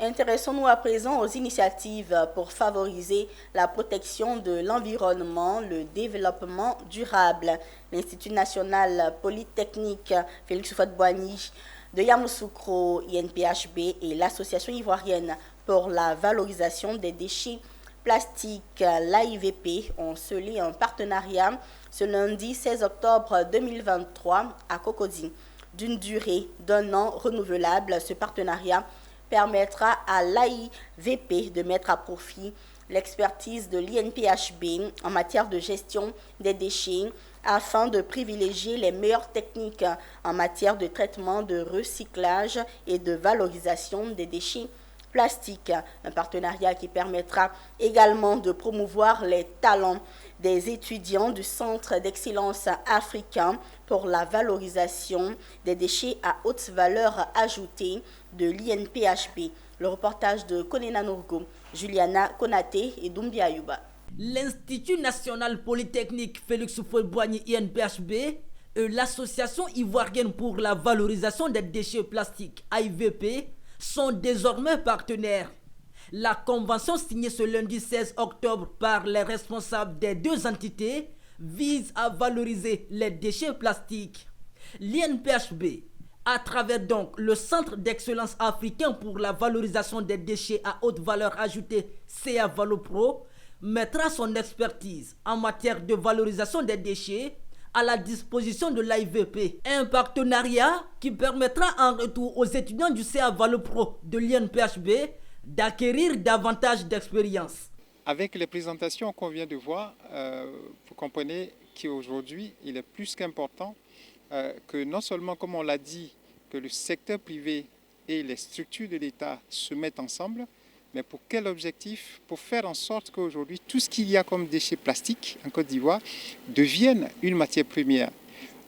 Intéressons-nous à présent aux initiatives pour favoriser la protection de l'environnement, le développement durable. L'Institut national polytechnique Félix Houphouët-Boigny de Yamoussoukro, INPHB et l'Association ivoirienne pour la valorisation des déchets plastiques, l'AIVP, ont scellé un partenariat ce lundi 16 octobre 2023 à Cocody. D'une durée d'un an renouvelable, ce partenariat permettra à l'AIVP de mettre à profit l'expertise de l'INPHB en matière de gestion des déchets afin de privilégier les meilleures techniques en matière de traitement, de recyclage et de valorisation des déchets plastiques. Un partenariat qui permettra également de promouvoir les talents des étudiants du Centre d'excellence africain pour la valorisation des déchets à haute valeur ajoutée de l'INPHB. Le reportage de Konena Nourgo, Juliana Konaté et Doumbia Ayuba. L'Institut national polytechnique Félix Houphouët-Boigny INPHB et l'Association ivoirienne pour la valorisation des déchets plastiques AIVP sont désormais partenaires. La convention signée ce lundi 16 octobre par les responsables des deux entités vise à valoriser les déchets plastiques. L'INPHB, à travers donc le Centre d'excellence africain pour la valorisation des déchets à haute valeur ajoutée CA Valopro, mettra son expertise en matière de valorisation des déchets à la disposition de l'AIVP. Un partenariat qui permettra en retour aux étudiants du CA Valopro de l'INPHB d'acquérir davantage d'expérience. Avec les présentations qu'on vient de voir, vous comprenez qu'aujourd'hui, il est plus qu'important que non seulement, comme on l'a dit, que le secteur privé et les structures de l'État se mettent ensemble, mais pour quel objectif? Pour faire en sorte qu'aujourd'hui, tout ce qu'il y a comme déchets plastiques en Côte d'Ivoire devienne une matière première,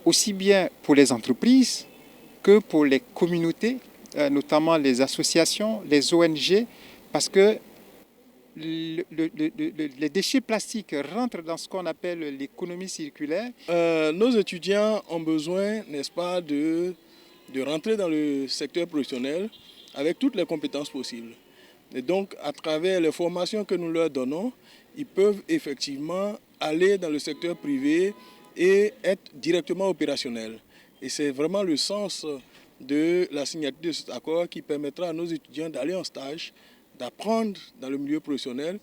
aussi bien pour les entreprises que pour les communautés, notamment les associations, les ONG, parce que les déchets plastiques rentrent dans ce qu'on appelle l'économie circulaire. Nos étudiants ont besoin, n'est-ce pas, de rentrer dans le secteur professionnel avec toutes les compétences possibles. Et donc, à travers les formations que nous leur donnons, ils peuvent effectivement aller dans le secteur privé et être directement opérationnels. Et c'est vraiment le sens de la signature de cet accord qui permettra à nos étudiants d'aller en stage, d'apprendre dans le milieu professionnel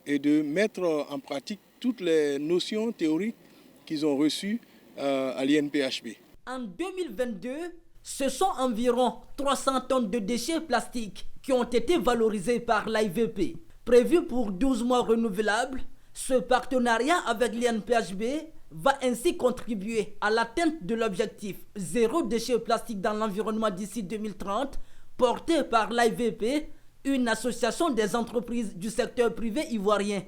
et de mettre en pratique toutes les notions théoriques qu'ils ont reçues à l'INPHB. En 2022, ce sont environ 300 tonnes de déchets plastiques qui ont été valorisés par l'AIVP. Prévu pour 12 mois renouvelables, ce partenariat avec l'INPHB va ainsi contribuer à l'atteinte de l'objectif zéro déchet plastique dans l'environnement d'ici 2030, porté par l'AIVP, une association des entreprises du secteur privé ivoirien.